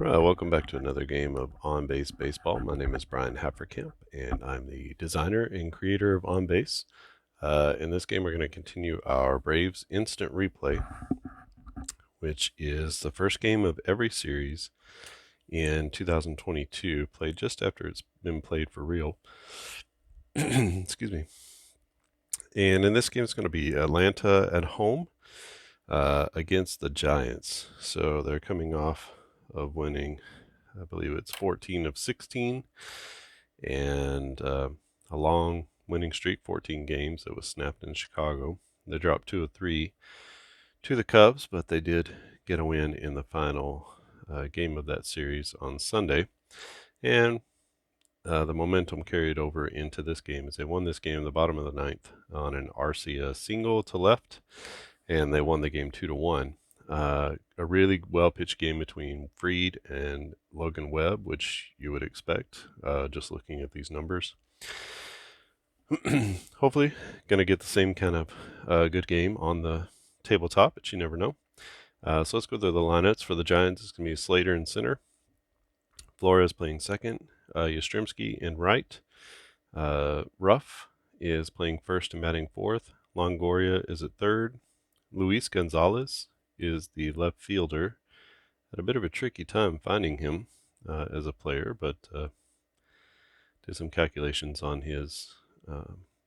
Right, welcome back to another game of On-Base Baseball. My name is Brian Hafferkamp, and I'm the designer and creator of On Base. In this game, we're going to continue our Braves Instant Replay, which is the first game of every series in 2022, played just after it's been played for real. Excuse me. And in this game, it's going to be Atlanta at home against the Giants. So they're coming off of winning, I believe it's 14 of 16, and a long winning streak, 14 games that was snapped in Chicago. They dropped 2 of 3 to the Cubs, but they did get a win in the final game of that series on Sunday. And the momentum carried over into this game as they won this game in the bottom of the ninth on an Arcia single to left, and they won the game 2-1. A really well-pitched game between Fried and Logan Webb, which you would expect just looking at these numbers. Hopefully, going to get the same kind of good game on the tabletop, but you never know. So let's go through the lineups. For the Giants, it's going to be Slater in center, Flores playing second, Yastrzemski in right, Ruff is playing first and batting fourth, Longoria is at third, Luis Gonzalez is the left fielder. Had a bit of a tricky time finding him as a player, but did some calculations on his.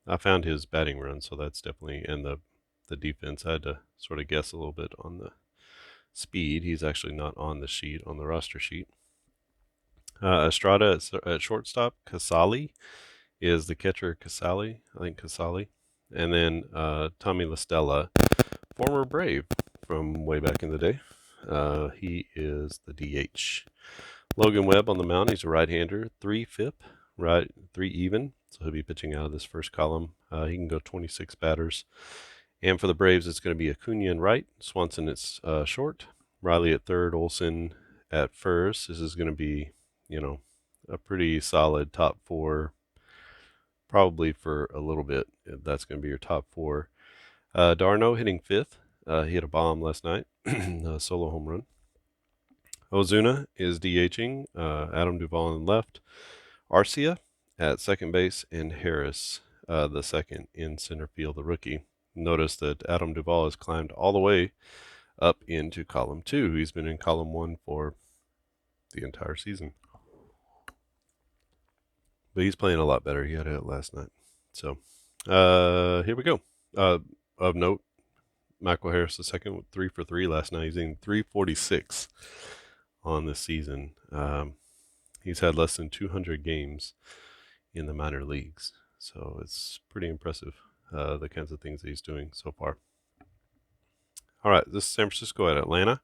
I found his batting run, so that's definitely, and the defense. I had to sort of guess a little bit on the speed. He's actually not on the sheet, on the roster sheet. Estrada at shortstop. Casali is the catcher. Casali. And then Tommy LaStella, former Brave from way back in the day. He is the DH. Logan Webb on the mound. He's a right-hander, 3 FIP, right, 3 even. So he'll be pitching out of this first column. He can go 26 batters. And for the Braves, it's going to be Acuna in right, Swanson at short, Riley at third, Olson at first. This is going to be, a pretty solid top 4, probably for a little bit. That's going to be your top 4. Darno hitting fifth. He hit a bomb last night, a solo home run. Ozuna is DHing, Adam Duvall on left, Arcia at second base, and Harris, the second in center field, the rookie. Notice that Adam Duvall has climbed all the way up into column 2. He's been in column 1 for the entire season. But he's playing a lot better. He had a hit last night. So here we go. Of note, Michael Harris the second with 3 for 3 last night. He's in 346 on this season. He's had less than 200 games in the minor leagues. So it's pretty impressive, the kinds of things that he's doing so far. All right, this is San Francisco at Atlanta.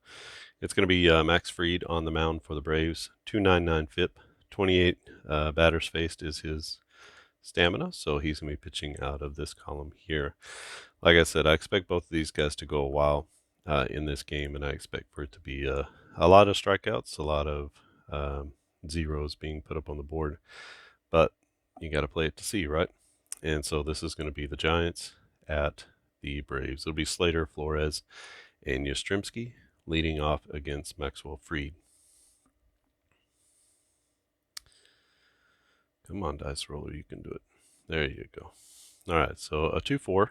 It's going to be Max Fried on the mound for the Braves. 2.99 FIP, 28 batters faced is his stamina, so he's going to be pitching out of this column here. Like I said, I expect both of these guys to go a while in this game, and I expect for it to be a lot of strikeouts, a lot of zeros being put up on the board. But you got to play it to see, right? And so this is going to be the Giants at the Braves. It'll be Slater, Flores, and Yastrzemski leading off against Maxwell Fried. Come on, dice roller, you can do it. There you go. All right, so a 2-4.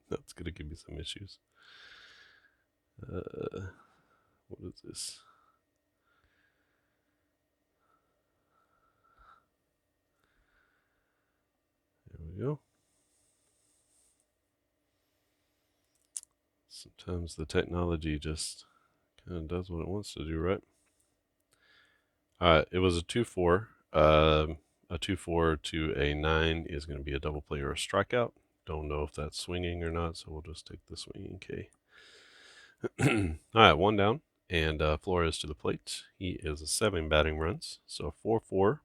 That's going to give me some issues. What is this? There we go. Sometimes the technology just kind of does what it wants to do, right? All right, it was a 2-4. A 2-4 to a 9 is going to be a double play or a strikeout. Don't know if that's swinging or not, so we'll just take the swinging K. All right, 1 down, and Flores to the plate. He is a 7 batting runs, so 4-4.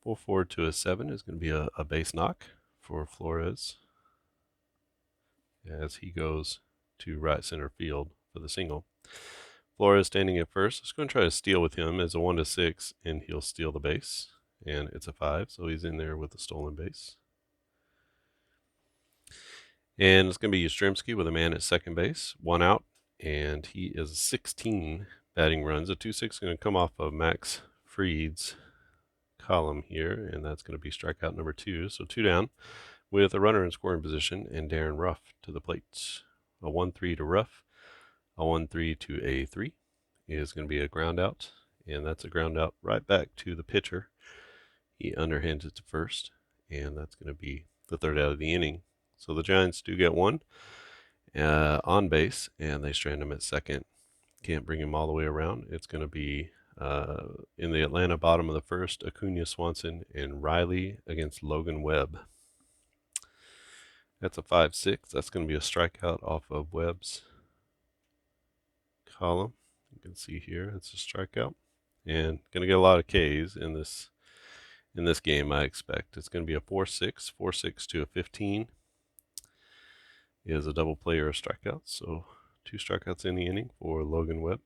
4-4 to a 7 is going to be a base knock for Flores as he goes to right center field for the single. Flores standing at first. Just going to try to steal with him as a 1-6, and he'll steal the base. And it's a 5, so he's in there with the stolen base. And it's going to be Yastrzemski with a man at second base, 1 out, and he is a 16 batting runs. A 2-6 is going to come off of Max Fried's column here, and that's going to be strikeout number 2. So 2 down with a runner in scoring position and Darren Ruff to the plate. A 1-3 to Ruff, a 1-3 to a 3 is going to be a ground out, and that's a ground out right back to the pitcher. He underhands it to first, and that's going to be the third out of the inning. So the Giants do get one on base, and they strand him at second. Can't bring him all the way around. It's going to be in the Atlanta bottom of the first, Acuna, Swanson, and Riley against Logan Webb. That's a 5-6. That's going to be a strikeout off of Webb's column. You can see here it's a strikeout, and going to get a lot of Ks in this game. I expect it's going to be a 4-6. 4-6 to a 15 is a double play or a strikeout. So 2 strikeouts in the inning for Logan Webb,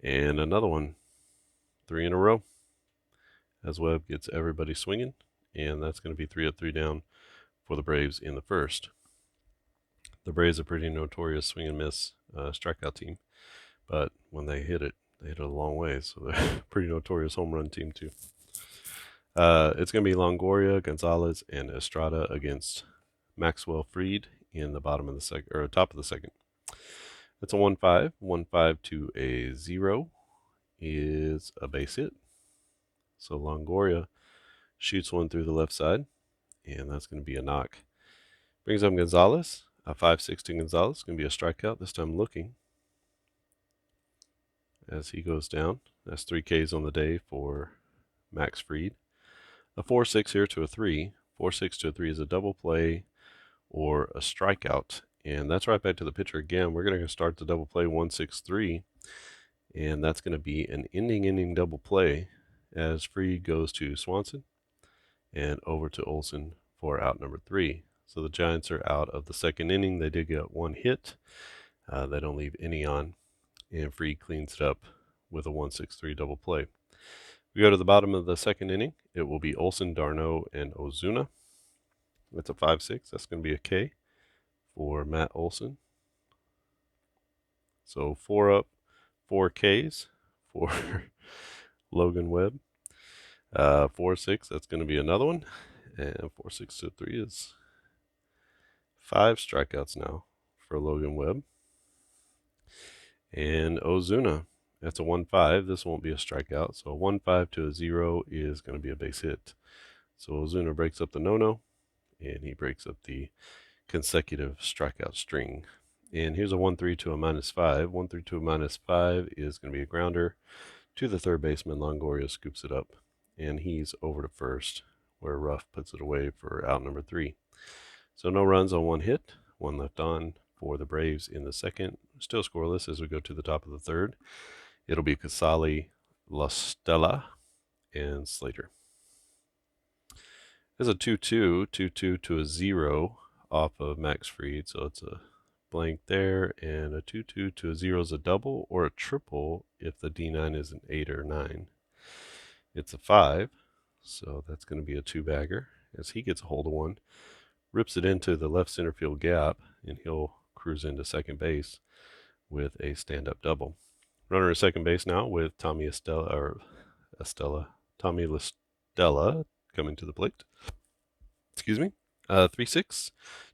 and another one, 3 in a row, as Webb gets everybody swinging, and that's going to be 3 up, 3 down for the Braves in the first. The Braves are pretty notorious swing and miss strikeout team, but when they hit it a long way, so they're a pretty notorious home run team too. It's going to be Longoria, Gonzalez, and Estrada against Maxwell Fried in the bottom of the second, or top of the second. That's a 1-5. 1-5 to a 0 is a base hit. So Longoria shoots one through the left side, and that's going to be a knock. Brings up Gonzalez. A 5-6 to Gonzalez. Going to be a strikeout, this time looking as he goes down. That's 3 Ks on the day for Max Fried. A 4-6 here to a 3. 4-6 to a 3 is a double play or a strikeout. And that's right back to the pitcher again. We're going to start the double play 1-6-3. And that's going to be an inning double play as Fried goes to Swanson and over to Olson for out number 3. So the Giants are out of the second inning. They did get 1 hit. They don't leave any on. And Fried cleans it up with a 1-6-3 double play. We go to the bottom of the second inning. It will be Olson, Darno, and Ozuna. That's a 5-6. That's going to be a K for Matt Olson. So 4 up, 4 Ks for Logan Webb. 4-6, that's going to be another one. And 4-6 to 3 is 5 strikeouts now for Logan Webb. And Ozuna, that's a 1-5. This won't be a strikeout. So a 1-5 to a 0 is going to be a base hit. So Ozuna breaks up the no-no, and he breaks up the consecutive strikeout string. And here's a 1-3 to a -5. 1-3 to a -5 is going to be a grounder to the third baseman. Longoria scoops it up, and he's over to first, where Ruff puts it away for out number 3. So no runs on 1 hit, 1 left on for the Braves in the second. Still scoreless as we go to the top of the third. It'll be Casali, La Stella, and Slater. There's a 2-2, 2-2 to a 0 off of Max Fried, so it's a blank there, and a 2-2 to a 0 is a double or a triple if the D9 is an 8 or 9. It's a 5, so that's going to be a 2-bagger as he gets a hold of one, rips it into the left center field gap, and he'll cruise into second base with a stand-up double. Runner at second base now with Tommy Tommy LaStella coming to the plate. Excuse me. 3-6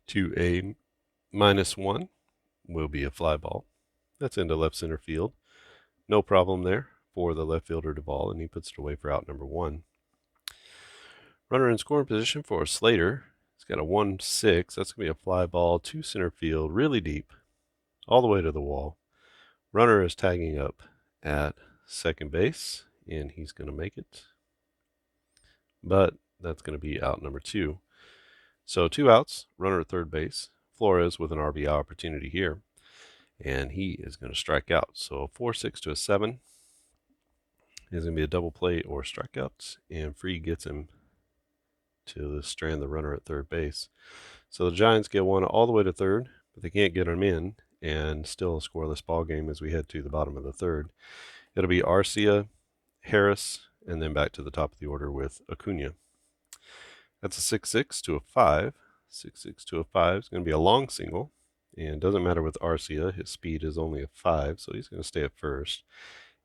to a -1 will be a fly ball. That's into left center field. No problem there for the left fielder Duvall, and he puts it away for out number 1. Runner in scoring position for Slater. He's got a 1-6. That's going to be a fly ball to center field, really deep, all the way to the wall. Runner is tagging up at second base, and he's going to make it. But that's going to be out number 2. So 2 outs, runner at third base. Flores with an RBI opportunity here, and he is going to strike out. So 4-6 to a 7 is going to be a double play or strikeout, and Fried gets him to strand the runner at third base. So the Giants get one all the way to third, but they can't get him in, and still a scoreless ball game as we head to the bottom of the third. It'll be Arcia, Harris, and then back to the top of the order with Acuna. That's a 6-6 to a 5. 6-6 to a 5 is going to be a long single. And doesn't matter with Arcia, his speed is only a 5, so he's going to stay at first.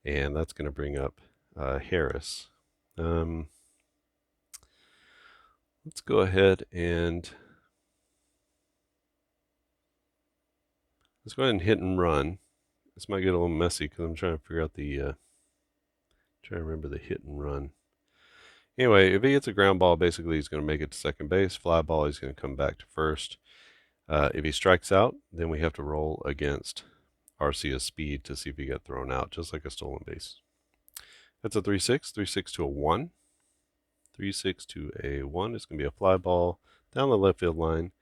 And that's going to bring up Harris. Let's go ahead and hit and run. This might get a little messy because I'm trying to figure out trying to remember the hit and run. Anyway, if he gets a ground ball, basically he's going to make it to second base. Fly ball, he's going to come back to first. If he strikes out, then we have to roll against Arcia's speed to see if he got thrown out, just like a stolen base. That's a 3-6, 3-6 to a 1. 3-6 to a 1. It's going to be a fly ball down the left field line.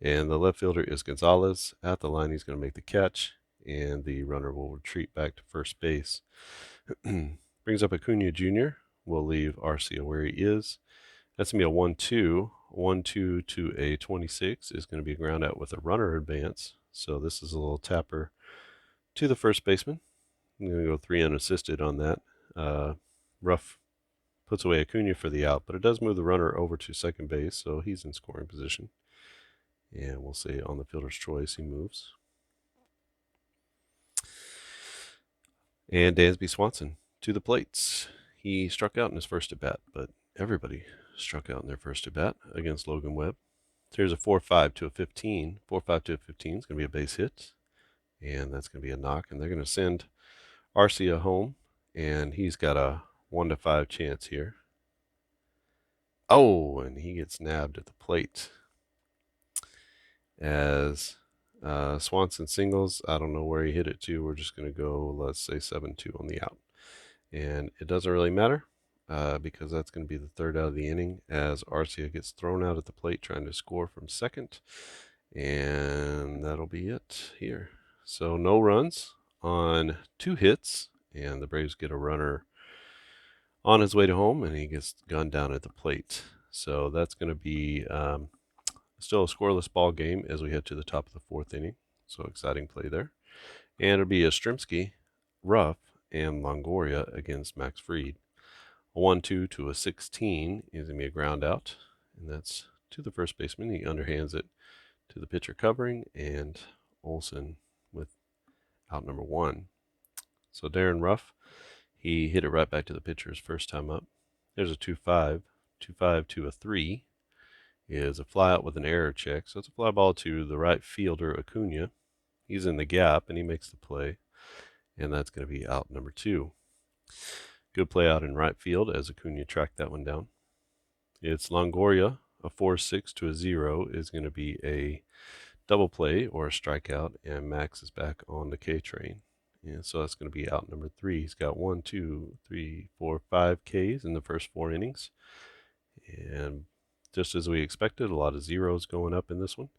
And the left fielder is Gonzalez. At the line, he's going to make the catch, and the runner will retreat back to first base. Brings up Acuna Jr. We'll leave Arcia where he is. That's going to be a 1-2. 1-2 to a 26 is going to be a ground out with a runner advance. So this is a little tapper to the first baseman. I'm going to go 3 unassisted on that. Ruff puts away Acuna for the out, but it does move the runner over to second base, so he's in scoring position. And we'll say on the fielder's choice, he moves. And Dansby Swanson to the plates. He struck out in his first at-bat, but everybody struck out in their first at-bat against Logan Webb. So here's a 4-5 to a 15. 4-5 to a 15 is going to be a base hit, and that's going to be a knock. And they're going to send Arcia home, and he's got a 1-5 chance here. Oh, and he gets nabbed at the plate. As Swanson singles, I don't know where he hit it to. We're just going to go, let's say 7-2 on the out. And it doesn't really matter because that's going to be the third out of the inning as Arcia gets thrown out at the plate trying to score from second. And that'll be it here. So no runs on 2 hits, and the Braves get a runner on his way to home, and he gets gunned down at the plate. So that's going to be still a scoreless ball game as we head to the top of the 4th inning. So exciting play there. And it'll be Yastrzemski, Ruff, and Longoria against Max Fried. A 1-2 to a 16 is going to be a ground out, and that's to the first baseman. He underhands it to the pitcher covering, and Olson with out number 1. So Darren Ruff, he hit it right back to the pitcher's first time up. There's a 2-5. 2-5 to a 3 is a fly out with an error check. So it's a fly ball to the right fielder, Acuna. He's in the gap, and he makes the play. And that's going to be out number 2. Good play out in right field as Acuna tracked that one down. It's Longoria. A 4-6 to a 0 is going to be a double play or a strikeout, and Max is back on the K train. And so that's going to be out number 3. He's got 1, 2, 3, 4, 5 Ks in the first 4 innings. And just as we expected, a lot of zeros going up in this one.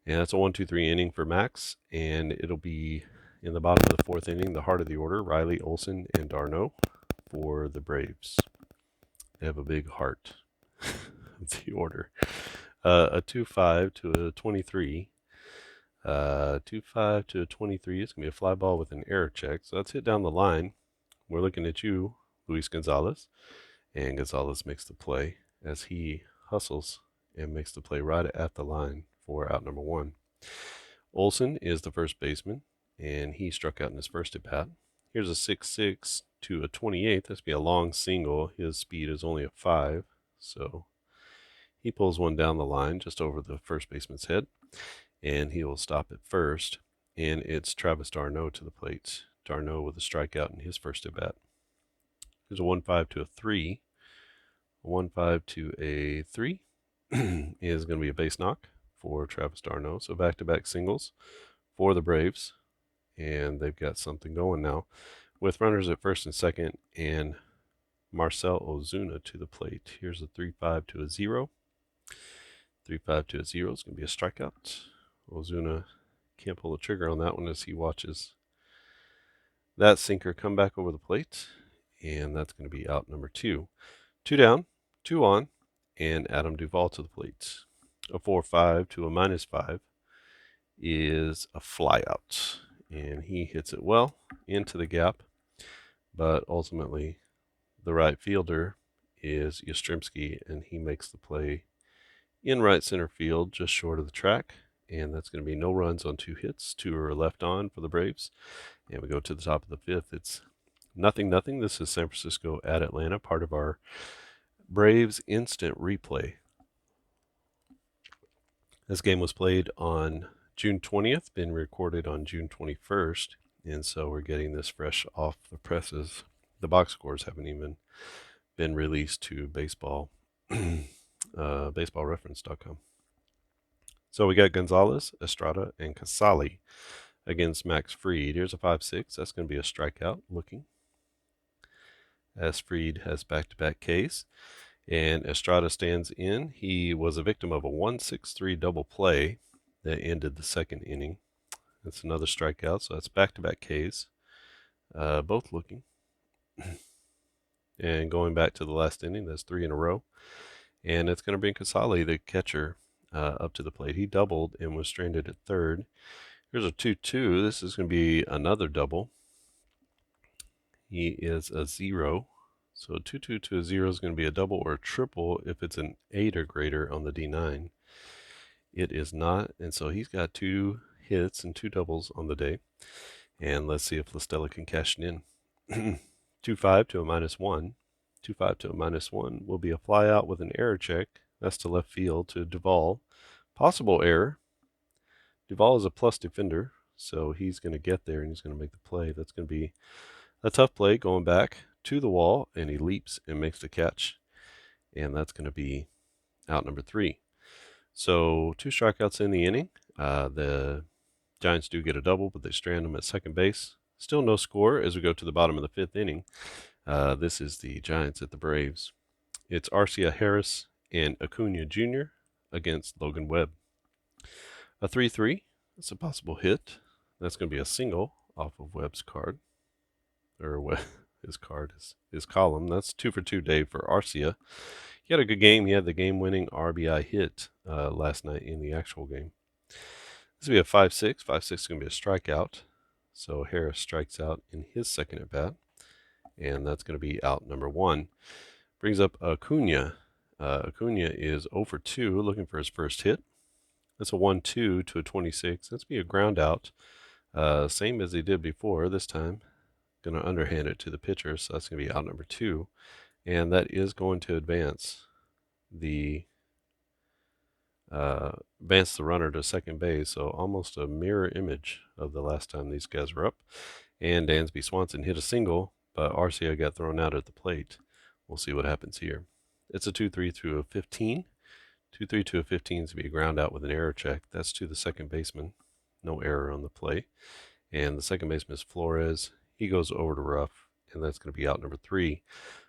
And that's a 1-2-3 inning for Max, and it'll be in the bottom of the 4th inning, the heart of the order, Riley, Olson, and Darno for the Braves. They have a big heart of the order. A 2-5 to a 23. 2-5 to a 23. It's going to be a fly ball with an error check. So that's hit down the line. We're looking at you, Luis Gonzalez. And Gonzalez makes the play as he hustles and makes the play right at the line for out number 1. Olson is the first baseman, and he struck out in his first at bat. Here's a 6-6 to a 28. That's be a long single. His speed is only a 5, so he pulls one down the line just over the first baseman's head, and he will stop at first. And it's Travis d'Arnaud to the plate. D'Arnaud with a strikeout in his first at bat. Here's a 1-5 to a 3. 1-5 to a 3 is going to be a base knock for Travis d'Arnaud. So back-to-back singles for the Braves, and they've got something going now with runners at first and second, and Marcell Ozuna to the plate. Here's a 3-5 to a 0. 3-5 to a 0 is going to be a strikeout. Ozuna can't pull the trigger on that one as he watches that sinker come back over the plate, and that's going to be out number 2. 2 down, 2 on, and Adam Duvall to the plate. A 4-5 to a -5 is a flyout, and he hits it well into the gap, but ultimately the right fielder is Yastrzemski, and he makes the play in right center field just short of the track, and that's going to be no runs on 2 hits. 2 are left on for the Braves. And we go to the top of the 5th. It's 0-0. This is San Francisco at Atlanta, part of our Braves instant replay. This game was played on June 20th, been recorded on June 21st, and so we're getting this fresh off the presses. The box scores haven't even been released to baseballreference.com. So we got Gonzalez, Estrada, and Casali against Max Fried. Here's a 5-6. That's going to be a strikeout looking, as Fried has back-to-back Ks. And Estrada stands in. He was a victim of a 1-6-3 double play that ended the 2nd inning. That's another strikeout, so that's back-to-back Ks, both looking. And going back to the last inning, that's 3 in a row. And it's going to bring Casali, the catcher, up to the plate. He doubled and was stranded at 3rd. Here's a 2-2. This is going to be another double. He is a 0. So a 2-2 to a 0 is going to be a double or a triple if it's an 8 or greater on the D9. It is not, and so he's got 2 hits and 2 doubles on the day. And let's see if LaStella can cash it in. 2-5 to a -1. 2-5 to a -1 will be a fly out with an error check. That's to left field to Duvall. Possible error. Duvall is a plus defender, so he's going to get there and he's going to make the play. That's going to be a tough play going back to the wall, and he leaps and makes the catch, and that's going to be out number 3. So 2 strikeouts in the inning. The Giants do get a double, but they strand him at second base. Still no score as we go to the bottom of the 5th inning. This is the Giants at the Braves. It's Arcia Harris and Acuna Jr. against Logan Webb. A 3-3. That's a possible hit. That's going to be a single off of Webb's card. Or his card, his column. That's 2 for 2 day for Arcia. He had a good game. He had the game-winning RBI hit last night in the actual game. This will be a 5-6. 5-6 is going to be a strikeout. So Harris strikes out in his second at bat, and that's going to be out number 1. Brings up Acuna. Acuna is 0 for 2, looking for his first hit. That's a 1-2 to a 26. That's going to be a ground out. Same as he did before. This time, going to underhand it to the pitcher, so that's going to be out number 2. And that is going to advance the runner to second base, so almost a mirror image of the last time these guys were up. And Dansby Swanson hit a single, but Arcia got thrown out at the plate. We'll see what happens here. It's a 2-3 to a 15. 2-3 to a 15 is to be a ground out with an error check. That's to the second baseman. No error on the play. And the second baseman is Flores. He goes over to rough, and that's going to be out number 3.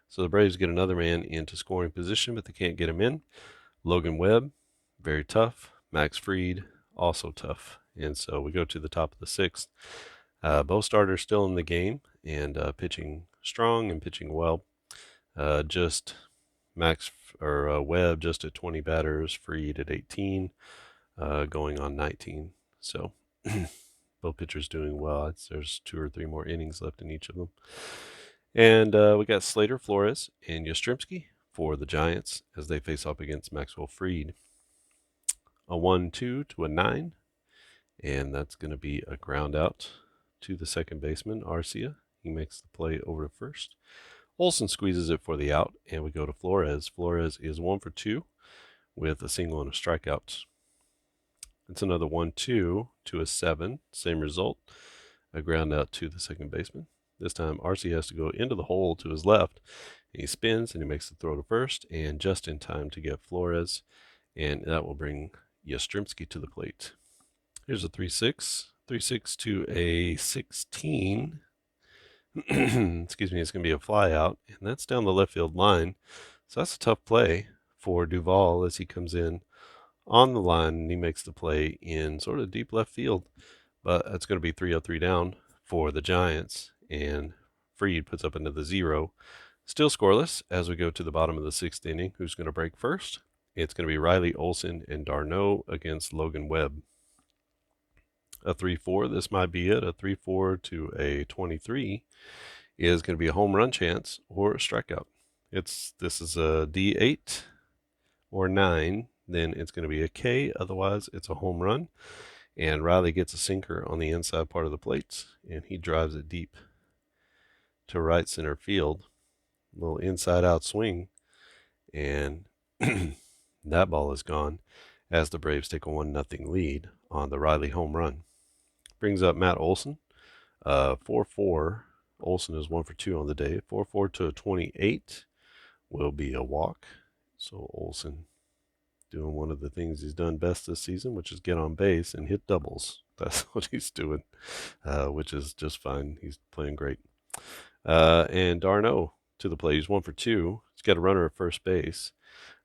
So the Braves get another man into scoring position, but they can't get him in. Logan Webb, very tough. Max Fried, also tough. And so we go to the top of the 6th. Both starters still in the game and pitching strong and pitching well. Just Webb just at 20 batters, Fried at 18, going on 19. So both pitchers doing well. There's 2 or 3 more innings left in each of them. And we got Slater, Flores, and Yastrzemski for the Giants as they face off against Maxwell Fried. A 1-2 to a 9, and that's going to be a ground out to the second baseman, Arcia. He makes the play over to first. Olsen squeezes it for the out, and we go to Flores. Flores is 1 for 2 with a single and a strikeout. It's another 1-2 to a 7, same result, a ground out to the second baseman. This time Arcia has to go into the hole to his left, and he spins and he makes the throw to first, and just in time to get Flores, and that will bring Yastrzemski to the plate. Here's a 3-6. 3-6 to a 16. Excuse me, it's going to be a fly out, and that's down the left field line. So that's a tough play for Duvall as he comes in on the line, and he makes the play in sort of deep left field. But that's going to be 3-0-3 down for the Giants, and Fried puts up another 0. Still scoreless as we go to the bottom of the 6th inning. Who's going to break first? It's going to be Riley, Olsen, and d'Arnaud against Logan Webb. A 3-4, this might be it. A 3-4 to a 23 is going to be a home run chance or a strikeout. This is a D8 or 9, then it's going to be a K. Otherwise, it's a home run. And Riley gets a sinker on the inside part of the plates, and he drives it deep to right center field. A little inside out swing, and that ball is gone as the Braves take a 1-0 lead on the Riley home run. Brings up Matt Olson. 4-4. Olson is 1 for 2 on the day. 4-4 to a 28 will be a walk. So Olson doing one of the things he's done best this season, which is get on base and hit doubles. That's what he's doing, which is just fine. He's playing great. And d'Arnaud to the plate. He's 1 for 2. He's got a runner at first base.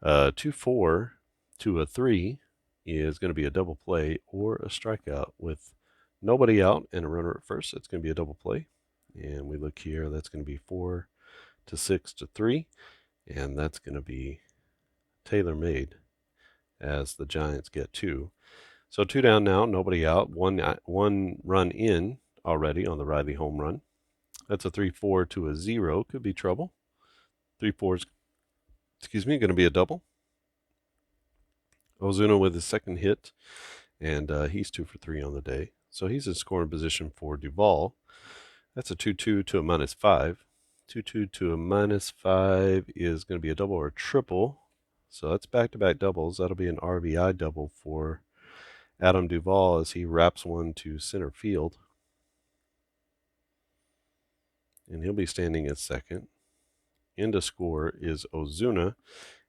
2-4 to a 3 is going to be a double play or a strikeout with nobody out and a runner at first. It's going to be a double play. And we look here, that's going to be 4 to 6 to 3. And that's going to be tailor-made as the Giants get 2. So 2 down now, nobody out. One run in already on the Riley home run. That's a 3-4 to a 0. Could be trouble. 3-4's, going to be a double. Ozuna with his second hit, and he's 2 for 3 on the day. So he's in scoring position for Duvall. That's a 2-2 to a -5. 2-2 to a -5 is going to be a double or a triple. So that's back-to-back doubles. That'll be an RBI double for Adam Duvall as he wraps one to center field. And he'll be standing at second. In to score is Ozuna,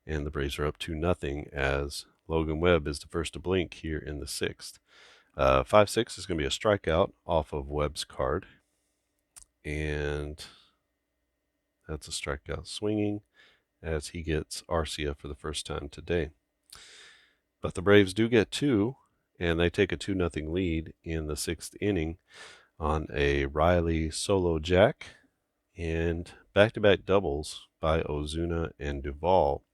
and the Braves are up 2-0 as Logan Webb is the first to blink here in the 6th. 5-6 is going to be a strikeout off of Webb's card. And that's a strikeout swinging as he gets Arcia for the first time today. But the Braves do get 2, and they take a 2-0 lead in the 6th inning on a Riley solo jack and back-to-back doubles by Ozuna and Duvall.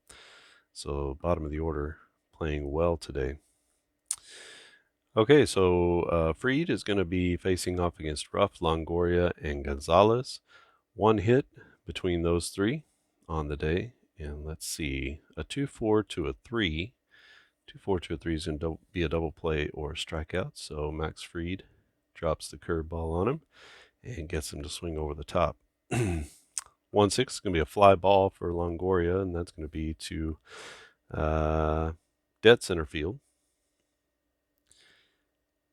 So bottom of the order playing well today. Okay, so Fried is going to be facing off against Ruff, Longoria, and Gonzalez. 1 hit between those 3 on the day. And let's see, a 2-4 to a 3. 2-4 to a 3 is going to be a double play or a strikeout. So Max Fried drops the curveball on him and gets him to swing over the top. 1-6 is going to be a fly ball for Longoria, and that's going to be to dead center field.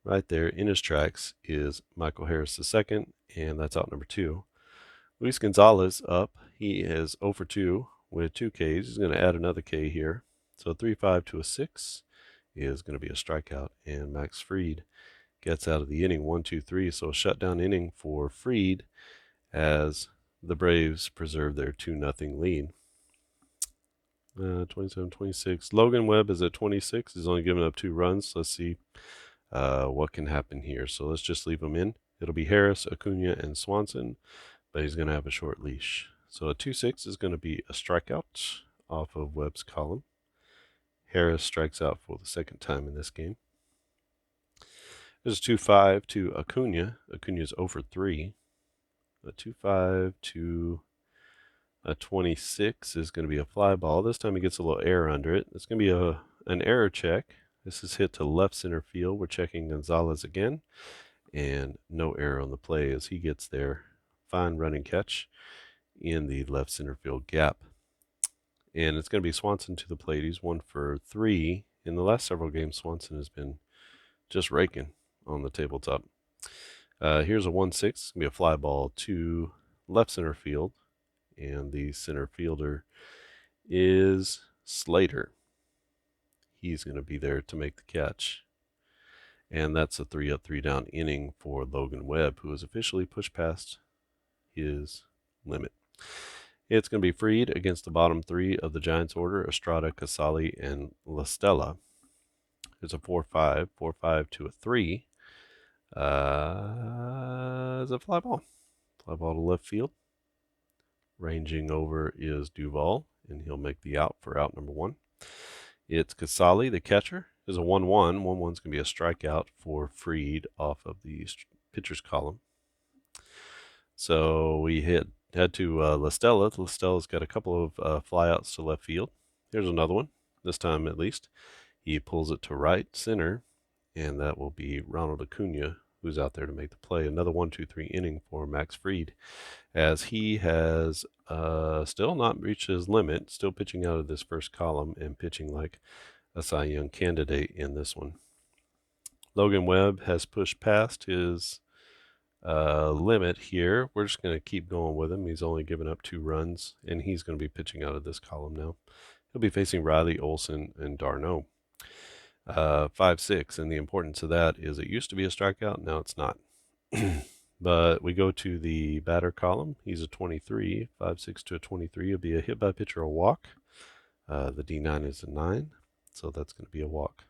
Right there in his tracks is Michael Harris II, and that's out number 2. Luis Gonzalez up. He is 0 for 2 with 2 Ks. He's going to add another K here. So 3-5 to a 6 is going to be a strikeout, and Max Fried gets out of the inning 1-2-3. So a shutdown inning for Fried as the Braves preserve their 2-0 lead. 27-26. Logan Webb is at 26. He's only given up 2 runs. Let's see what can happen here. So let's just leave him in. It'll be Harris, Acuna, and Swanson, but he's going to have a short leash. So a 2-6 is going to be a strikeout off of Webb's column. Harris strikes out for the second time in this game. There's a 2-5 to Acuna. Acuna's 0 for 3. A 2-5 to a 26 is going to be a fly ball. This time he gets a little air under it. It's going to be an error check. This is hit to left center field. We're checking Gonzalez again, and no error on the play as he gets there. Fine running catch in the left center field gap. And it's going to be Swanson to the plate. He's 1 for 3. In the last several games, Swanson has been just raking on the tabletop. Here's a 1-6. It's going to be a fly ball to left center field. And the center fielder is Slater. He's going to be there to make the catch. And that's a 3-up, 3-down inning for Logan Webb, who has officially pushed past his limit. It's going to be Fried against the bottom 3 of the Giants order, Estrada, Casali, and La Stella. There's a 4-5 to a 3. It's a fly ball. Fly ball to left field. Ranging over is Duvall, and he'll make the out for out number 1. It's Casali, the catcher. Is a 1-1. 1-1's going to be a strikeout for Fried off of the pitcher's column. So we head to La Stella. La Stella's got a couple of flyouts to left field. Here's another one, this time at least. He pulls it to right center, and that will be Ronald Acuna, who's out there to make the play. Another 1-2-3 inning for Max Fried, as he has still not reached his limit, still pitching out of this first column and pitching like a Cy Young candidate in this one. Logan Webb has pushed past his limit here. We're just going to keep going with him. He's only given up 2 runs, and he's going to be pitching out of this column now. He'll be facing Riley, Olson, and d'Arnaud. 5-6, and the importance of that is it used to be a strikeout, now it's not. But we go to the batter column. He's a 23, 5-6 to a 23. It'll be a hit by pitch or a walk. The D9 is a 9, so that's going to be a walk.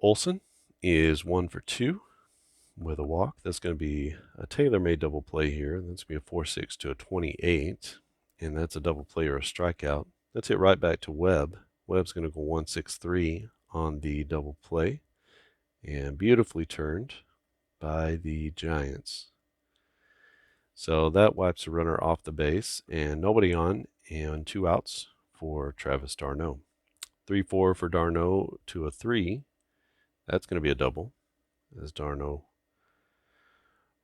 Olson is 1 for 2 with a walk. That's going to be a tailor-made double play here. That's going to be a 4-6 to a 28, and that's a double play or a strikeout. That's hit right back to Webb. Webb's going to go 1-6-3 on the double play, and beautifully turned by the Giants. So that wipes the runner off the base, and nobody on, and 2 outs for Travis d'Arnaud. 3-4 for d'Arnaud to a 3. That's going to be a double, as d'Arnaud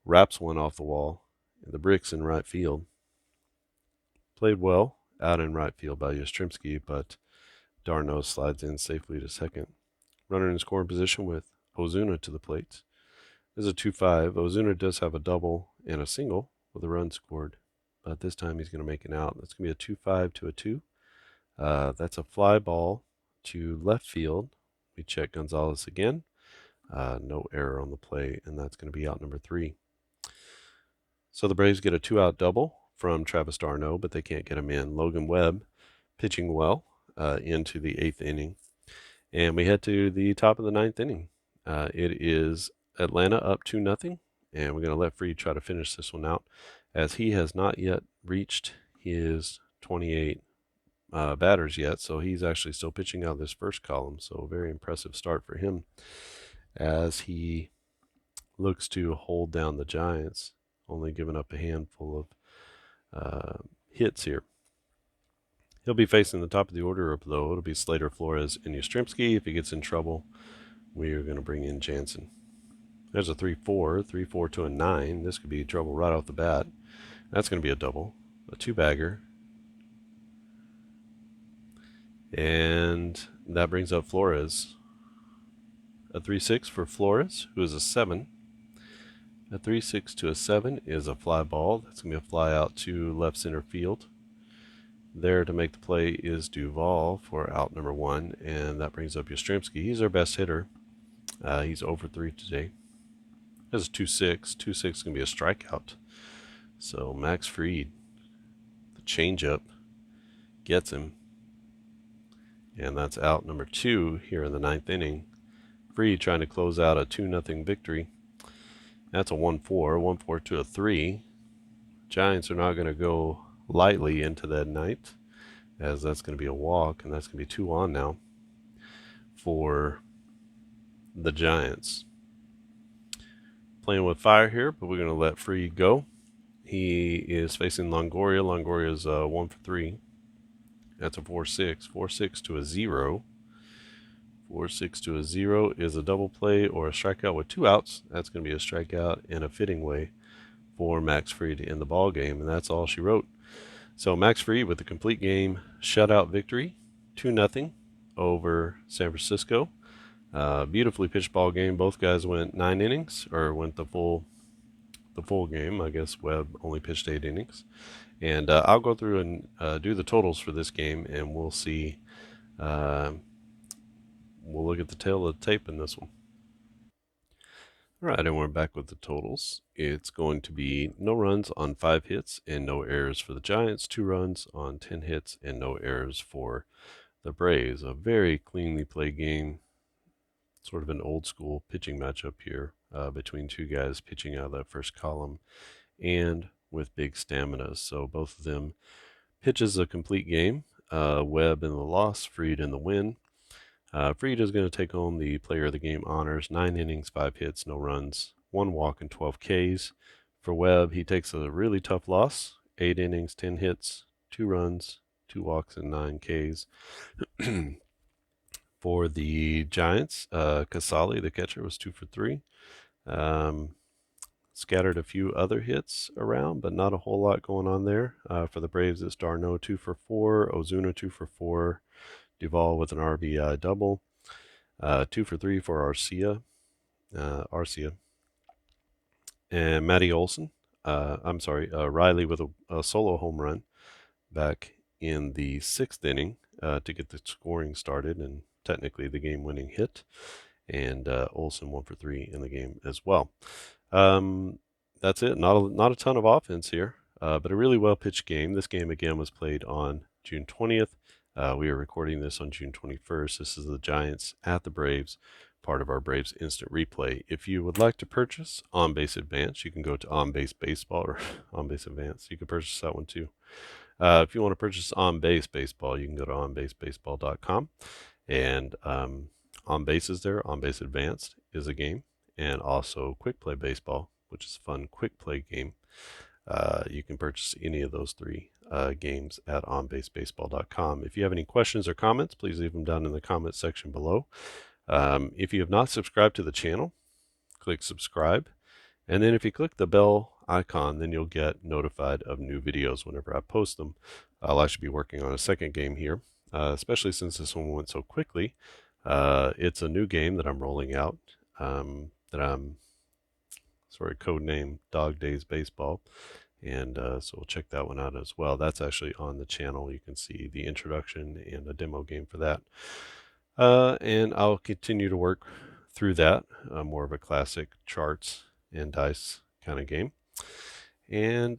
wraps one off the wall, and the bricks in right field. Played well out in right field by Yastrzemski, but d'Arnaud slides in safely to second. Runner in scoring position with Ozuna to the plate. This is a 2-5. Ozuna does have a double and a single with a run scored, but this time he's going to make an out. That's going to be a 2-5 to a 2. That's a fly ball to left field. We check Gonzalez again. No error on the play, and that's going to be out number 3. So the Braves get a 2-out double from Travis d'Arnaud, but they can't get him in. Logan Webb pitching well into the 8th inning. And we head to the top of the 9th inning. It is Atlanta up 2-0, and we're going to let Fried try to finish this one out, as he has not yet reached his 28 batters yet, so he's actually still pitching out of this first column. So a very impressive start for him as he looks to hold down the Giants, only giving up a handful of hits here. He'll be facing the top of the order, though. It'll be Slater, Flores, and Yastrzemski. If he gets in trouble, we are going to bring in Jansen. There's a 3-4, 3-4 to a 9. This could be trouble right off the bat. That's going to be a double, a 2-bagger. And that brings up Flores. A 3-6 for Flores, who is a 7. A 3-6 to a 7 is a fly ball. That's going to be a fly out to left center field. There to make the play is Duvall for out number 1, and that brings up Yastrzemski. He's our best hitter. He's over 3 today. This is 2-6. 2-6 is going to be a strikeout. So Max Fried, the changeup, gets him. And that's out number 2 here in the 9th inning. Fried trying to close out a 2-0 victory. That's a 1-4. 1-4 to a 3. Giants are not going to go lightly into that night, as that's going to be a walk, and that's going to be 2 on now for the Giants. Playing with fire here, but we're going to let Fried go. He is facing Longoria. Longoria is 1 for 3. That's a 4-6. 4-6 to a 0. 4-6 to a 0 is a double play or a strikeout with 2 outs. That's going to be a strikeout in a fitting way for Max Fried to end the ball game, and that's all she wrote. So Max Fried with a complete game shutout victory, 2-0 over San Francisco. Beautifully pitched ball game. Both guys went 9 innings, or went the full game. I guess Webb only pitched 8 innings. And I'll go through and do the totals for this game, and we'll see. We'll look at the tail of the tape in this one. All right, and we're back with the totals. It's going to be no runs on 5 hits and no errors for the Giants, 2 runs on 10 hits and no errors for the Braves. A very cleanly played game, sort of an old school pitching matchup here between 2 guys pitching out of that first column and with big stamina. So both of them pitches a complete game. Webb in the loss, Fried in the win. Fried is going to take home the player of the game honors, 9 innings, 5 hits, no runs, 1 walk, and 12 Ks. For Webb, he takes a really tough loss, 8 innings, 10 hits, 2 runs, 2 walks and 9 Ks. For the Giants, Casali, the catcher, was 2 for 3. Scattered a few other hits around, but not a whole lot going on there. For the Braves, it's Darno 2 for 4, Ozuna 2 for 4, Duvall with an RBI double, 2 for 3 for Arcia, and Matty Olson. Riley with a solo home run back in the 6th inning to get the scoring started and technically the game-winning hit. And Olson 1 for 3 in the game as well. That's it. Not a ton of offense here, but a really well-pitched game. This game, again, was played on June 20th. We are recording this on June 21st. This is the Giants at the Braves, part of our Braves Instant Replay. If you would like to purchase On Base Advance, you can go to On Base Baseball or On Base Advance. You can purchase that one too. If you want to purchase On Base Baseball, you can go to onbasebaseball.com. And On Base is there. On Base Advanced is a game. And also Quick Play Baseball, which is a fun quick play game. You can purchase any of those 3 games at onbasebaseball.com. If you have any questions or comments, please leave them down in the comments section below. If you have not subscribed to the channel, click subscribe. And then if you click the bell icon, then you'll get notified of new videos whenever I post them. I'll actually be working on a second game here, especially since this one went so quickly. It's a new game that I'm rolling out that I'm codename Dog Days Baseball. And so we'll check that one out as well. That's actually on the channel. You can see the introduction and a demo game for that. And I'll continue to work through that, more of a classic charts and dice kind of game. And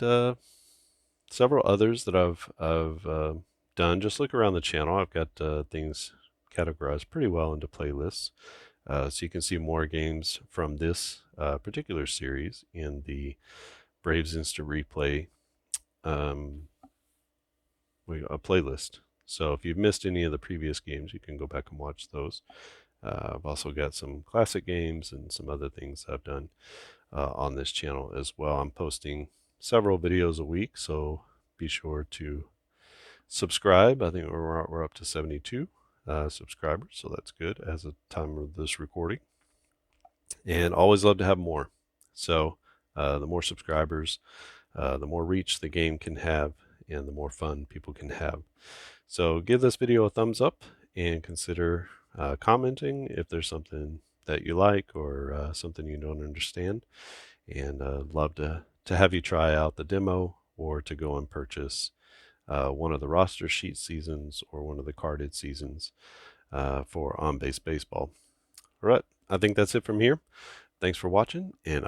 several others that I've done. Just look around the channel. I've got things categorized pretty well into playlists. So you can see more games from this particular series in the Braves Instant Replay playlist. So if you've missed any of the previous games, you can go back and watch those. I've also got some classic games and some other things I've done on this channel as well. I'm posting several videos a week, so be sure to subscribe. I think we're up to 72 subscribers, so that's good as of the time of this recording. And always love to have more. So the more subscribers, the more reach the game can have, and the more fun people can have. So give this video a thumbs up and consider commenting if there's something that you like or something you don't understand. And love to have you try out the demo or to go and purchase one of the roster sheet seasons or one of the carded seasons for On Base Baseball. All right, I think that's it from here. Thanks for watching, and